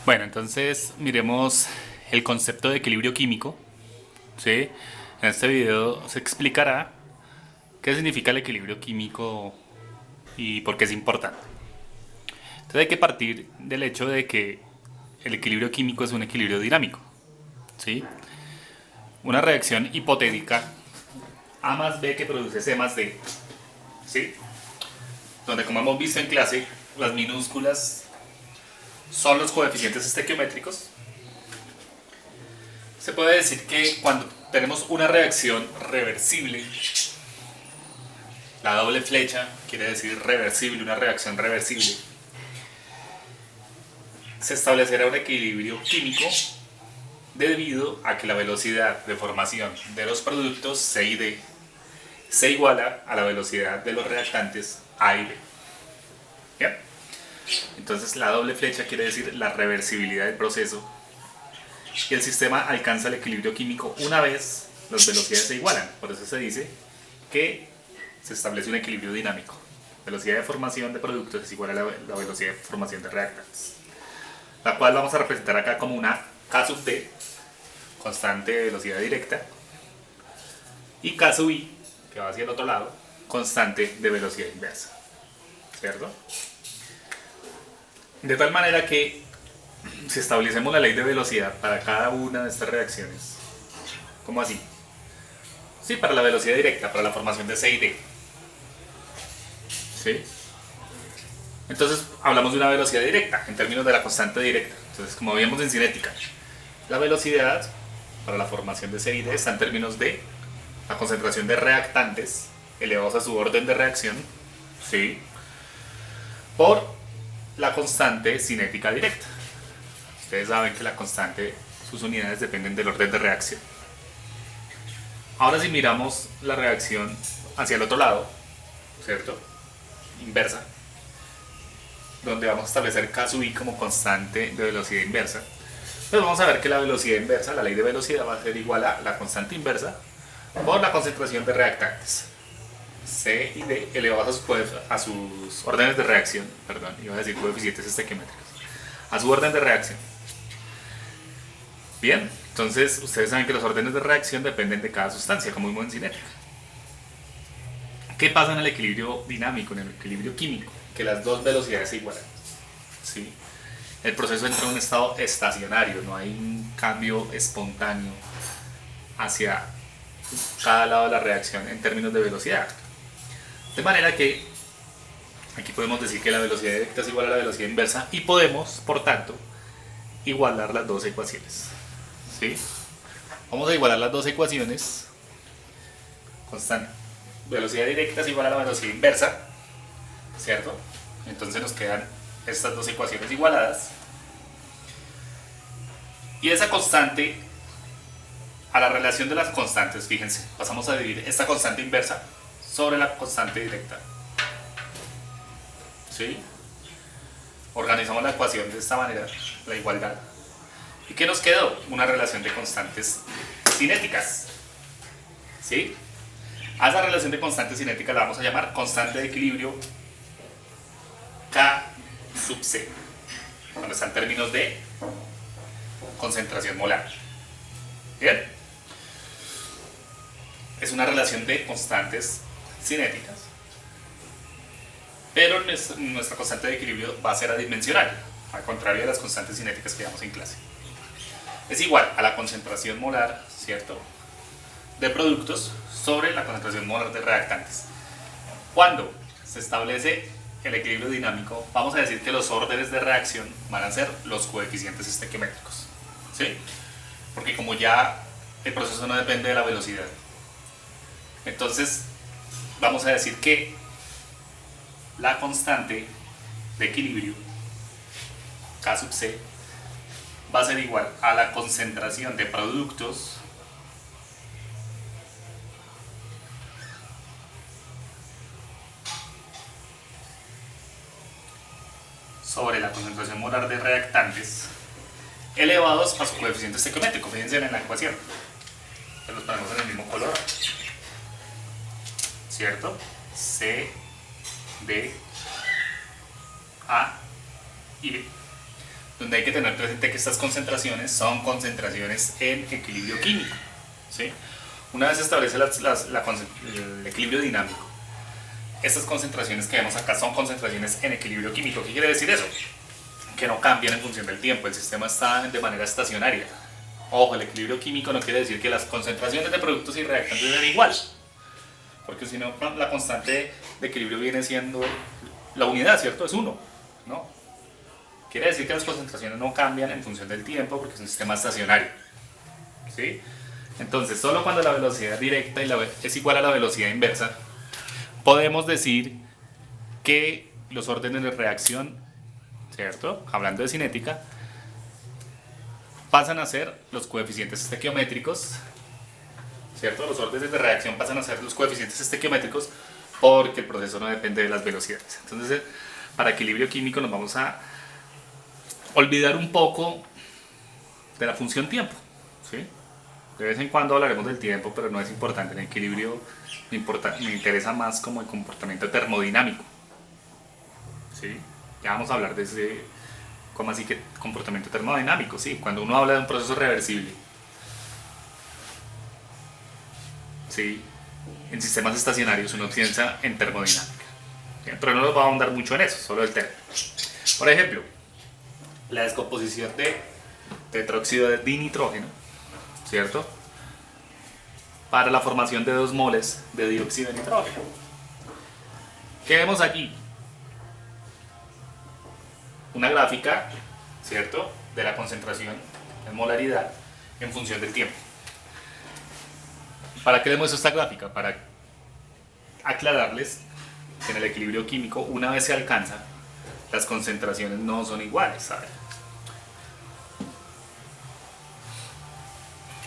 Bueno, entonces miremos el concepto de equilibrio químico. ¿Sí? En este video se explicará qué significa el equilibrio químico y por qué es importante. Entonces hay que partir del hecho de que el equilibrio químico es un equilibrio dinámico. ¿Sí? Una reacción hipotética A más B que produce C más D. ¿Sí? Donde, como hemos visto en clase, las minúsculas son los coeficientes estequiométricos. Se puede decir que cuando tenemos una reacción reversible, la doble flecha quiere decir reversible, una reacción reversible, se establecerá un equilibrio químico debido a que la velocidad de formación de los productos C y D se iguala a la velocidad de los reactantes A y B. ¿Bien? Entonces la doble flecha quiere decir la reversibilidad del proceso y el sistema alcanza el equilibrio químico una vez las velocidades se igualan. Por eso se dice que se establece un equilibrio dinámico. Velocidad de formación de productos es igual a la velocidad de formación de reactantes, la cual vamos a representar acá como una K sub T, constante de velocidad directa, y K sub I, que va hacia el otro lado, constante de velocidad inversa. ¿Cierto? De tal manera que si establecemos la ley de velocidad para cada una de estas reacciones, ¿cómo así? Sí, para la velocidad directa, para la formación de C y D. ¿Sí? Entonces hablamos de una velocidad directa en términos de la constante directa. Entonces, como vimos en cinética, la velocidad para la formación de C y D está en términos de la concentración de reactantes elevados a su orden de reacción, ¿sí?, por la constante cinética directa. Ustedes saben que la constante, sus unidades dependen del orden de reacción. Ahora si miramos la reacción hacia el otro lado, ¿cierto?, inversa, donde vamos a establecer K sub I como constante de velocidad inversa, pues vamos a ver que la velocidad inversa, la ley de velocidad, va a ser igual a la constante inversa por la concentración de reactantes C y D elevados a sus órdenes de reacción, perdón, iba a decir coeficientes estequiométricos, a su orden de reacción. Bien, entonces ustedes saben que los órdenes de reacción dependen de cada sustancia, como vimos en cinética. ¿Qué pasa en el equilibrio dinámico, en el equilibrio químico? Que las dos velocidades se igualan. ¿Sí? El proceso entra en un estado estacionario, no hay un cambio espontáneo hacia cada lado de la reacción en términos de velocidad. De manera que aquí podemos decir que la velocidad directa es igual a la velocidad inversa y podemos, por tanto, igualar las dos ecuaciones. ¿Sí? Vamos a igualar las dos ecuaciones. Constante. Velocidad directa es igual a la velocidad inversa, ¿cierto? Entonces nos quedan estas dos ecuaciones igualadas. Y esa constante, a la relación de las constantes, fíjense, pasamos a dividir esta constante inversa sobre la constante directa. ¿Sí? Organizamos la ecuación de esta manera, la igualdad. ¿Y qué nos quedó? Una relación de constantes cinéticas. ¿Sí? A esa relación de constantes cinéticas la vamos a llamar constante de equilibrio K sub C, cuando está en términos de concentración molar. ¿Bien? Es una relación de constantes cinéticas, pero nuestra constante de equilibrio va a ser adimensional, al contrario de las constantes cinéticas que damos en clase. Es igual a la concentración molar, ¿cierto?, de productos sobre la concentración molar de reactantes. Cuando se establece el equilibrio dinámico, vamos a decir que los órdenes de reacción van a ser los coeficientes estequiométricos, ¿sí? Porque como ya el proceso no depende de la velocidad, entonces vamos a decir que la constante de equilibrio K sub C va a ser igual a la concentración de productos sobre la concentración molar de reactantes elevados a su coeficiente estequiométrico. Fíjense en la ecuación, que los ponemos en el mismo color, ¿cierto? C, D, A y B, donde hay que tener presente que estas concentraciones son concentraciones en equilibrio químico, ¿sí? Una vez se establece el equilibrio dinámico, estas concentraciones que vemos acá son concentraciones en equilibrio químico. ¿Qué quiere decir eso? Que no cambian en función del tiempo, el sistema está de manera estacionaria. Ojo, el equilibrio químico no quiere decir que las concentraciones de productos y reactantes sean iguales, porque si no, la constante de equilibrio viene siendo la unidad, ¿cierto? Es 1, ¿no? Quiere decir que las concentraciones no cambian en función del tiempo porque es un sistema estacionario, ¿sí? Entonces, solo cuando la velocidad directa es igual a la velocidad inversa, podemos decir que los órdenes de reacción, ¿cierto? Hablando de cinética, pasan a ser los coeficientes estequiométricos, ¿cierto? Los órdenes de reacción pasan a ser los coeficientes estequiométricos porque el proceso no depende de las velocidades. Entonces, para equilibrio químico nos vamos a olvidar un poco de la función tiempo, ¿sí? De vez en cuando hablaremos del tiempo, pero no es importante. En equilibrio me interesa más como el comportamiento termodinámico, ¿sí? Ya vamos a hablar de ese, ¿cómo así que comportamiento termodinámico? Sí, cuando uno habla de un proceso reversible, ¿sí? En sistemas estacionarios uno piensa en termodinámica, ¿sí? Pero no nos va a ahondar mucho en eso, solo el término. Por ejemplo, la descomposición de tetróxido de dinitrógeno, ¿cierto? Para la formación de 2 moles de dióxido de nitrógeno. ¿Qué vemos aquí? Una gráfica, ¿cierto? De la concentración en molaridad en función del tiempo. ¿Para qué vemos esta gráfica? Para aclararles que en el equilibrio químico, una vez se alcanza, las concentraciones no son iguales, ¿sabes?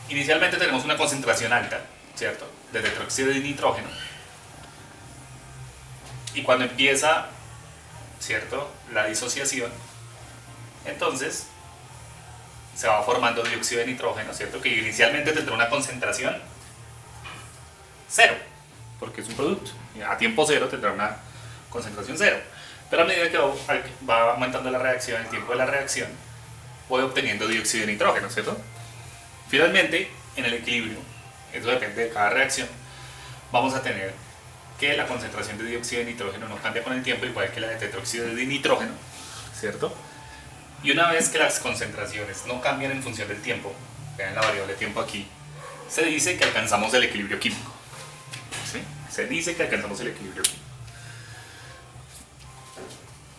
Inicialmente tenemos una concentración alta, ¿cierto? De tetróxido de nitrógeno. Y cuando empieza, ¿cierto?, la disociación, entonces se va formando dióxido de nitrógeno, ¿cierto? Que inicialmente tendrá una concentración 0, porque es un producto. A tiempo 0 tendrá una concentración 0. Pero a medida que va aumentando la reacción, el tiempo de la reacción, voy obteniendo dióxido de nitrógeno, ¿cierto? Finalmente, en el equilibrio, eso depende de cada reacción, vamos a tener que la concentración de dióxido de nitrógeno no cambia con el tiempo, igual que la de tetróxido de nitrógeno, ¿cierto? Y una vez que las concentraciones no cambian en función del tiempo, vean la variable tiempo aquí, se dice que alcanzamos el equilibrio químico, ¿sí? Se dice que alcanzamos el equilibrio químico.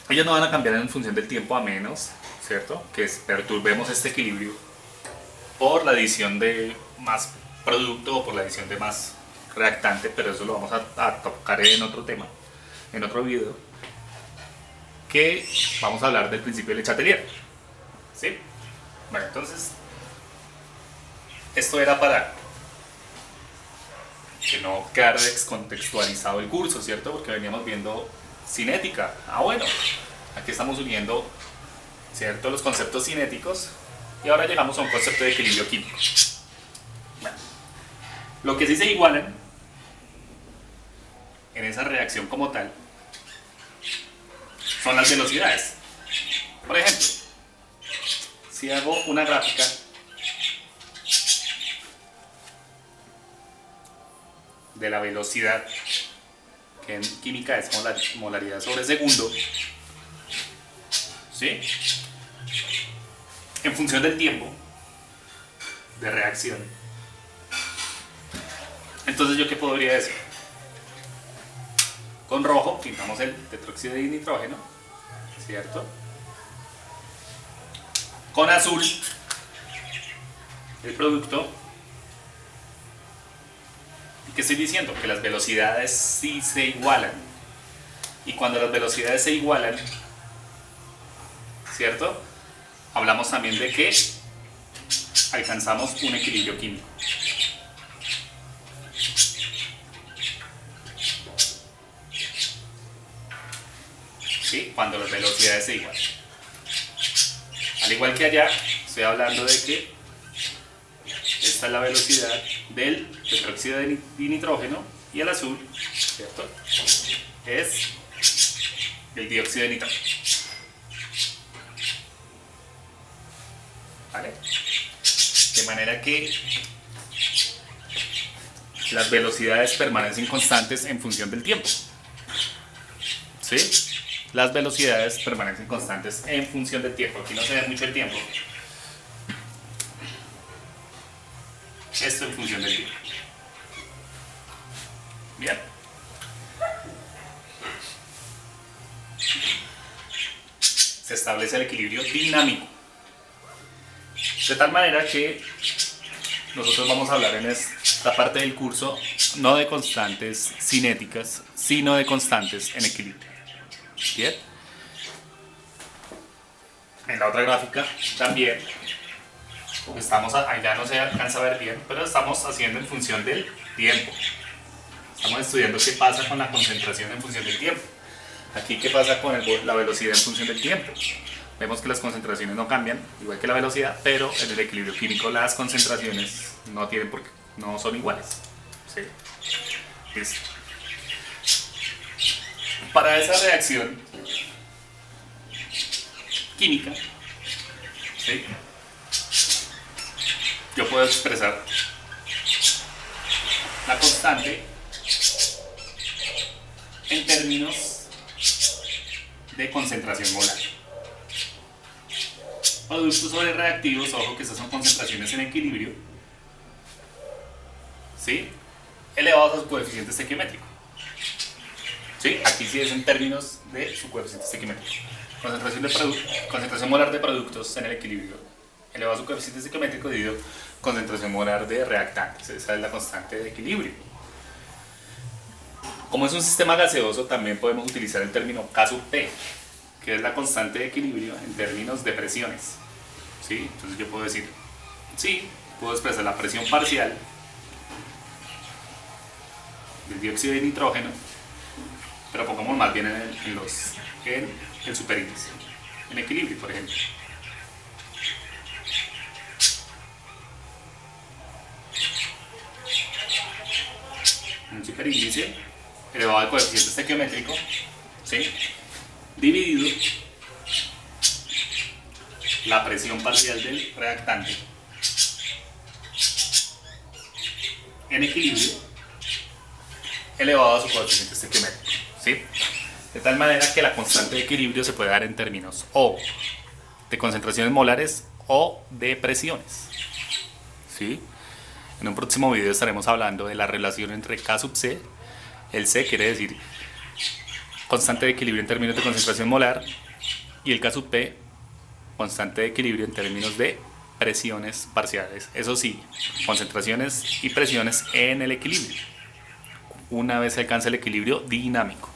Ellos no van a cambiar en función del tiempo a menos, ¿cierto?, que perturbemos este equilibrio por la adición de más producto o por la adición de más reactante, pero eso lo vamos a tocar en otro tema, en otro video, que vamos a hablar del principio de Le Chatelier, ¿sí? Bueno, entonces, esto era para que no quedara descontextualizado el curso, ¿cierto? Porque veníamos viendo cinética. Bueno, aquí estamos uniendo, ¿cierto?, los conceptos cinéticos. Y ahora llegamos a un concepto de equilibrio químico. Bueno, lo que sí se igualan en esa reacción como tal son las velocidades. Por ejemplo, si hago una gráfica de la velocidad, que en química es molaridad sobre segundo, ¿sí?, en función del tiempo de reacción, entonces yo qué podría decir. Con rojo pintamos el tetróxido de nitrógeno, ¿cierto? Con azul el producto. ¿Y qué estoy diciendo? Que las velocidades sí se igualan. Y cuando las velocidades se igualan, ¿cierto?, hablamos también de que alcanzamos un equilibrio químico. ¿Sí? Cuando las velocidades se igualan. Al igual que allá, estoy hablando de que esta es la velocidad del tetróxido de nitrógeno y el azul, ¿cierto?, es el dióxido de nitrógeno. ¿vale? De manera que las velocidades permanecen constantes en función del tiempo. ¿Sí? Las velocidades permanecen constantes en función del tiempo. Aquí no se ve mucho el tiempo. Esto en función del tiempo. Bien. Se establece el equilibrio dinámico. De tal manera que nosotros vamos a hablar en esta parte del curso no de constantes cinéticas, sino de constantes en equilibrio. Bien. En la otra gráfica también estamos, allá no se alcanza a ver bien, pero estamos haciendo en función del tiempo. Estamos estudiando qué pasa con la concentración en función del tiempo. Aquí qué pasa con la velocidad en función del tiempo. Vemos que las concentraciones no cambian, igual que la velocidad, pero en el equilibrio químico las concentraciones no son iguales. ¿Sí? Listo. Para esa reacción química, ¿sí?, yo puedo expresar la constante en términos de concentración molar. Productos sobre reactivos, ojo que estas son concentraciones en equilibrio, ¿sí?, elevados a su coeficiente estequiométrico. ¿Sí? Aquí sí es en términos de su coeficiente estequiométrico. Concentración molar de productos en el equilibrio elevado a su coeficiente estequiométrico dividido concentración molar de reactantes. Esa es la constante de equilibrio. Como es un sistema gaseoso, también podemos utilizar el término K sub P, que es la constante de equilibrio en términos de presiones. ¿Sí? Entonces yo puedo decir, sí, puedo expresar la presión parcial del dióxido de nitrógeno, pero pongamos más bien en el superíndice, en equilibrio, por ejemplo. Un superíndice elevado al coeficiente estequiométrico, ¿sí?, dividido la presión parcial del reactante en equilibrio elevado a su coeficiente estequiométrico, ¿sí? De tal manera que la constante de equilibrio se puede dar en términos o de concentraciones molares o de presiones, ¿sí? En un próximo video estaremos hablando de la relación entre K sub C. El C quiere decir constante de equilibrio en términos de concentración molar, y el K sub P, constante de equilibrio en términos de presiones parciales. Eso sí, concentraciones y presiones en el equilibrio, una vez se alcanza el equilibrio dinámico.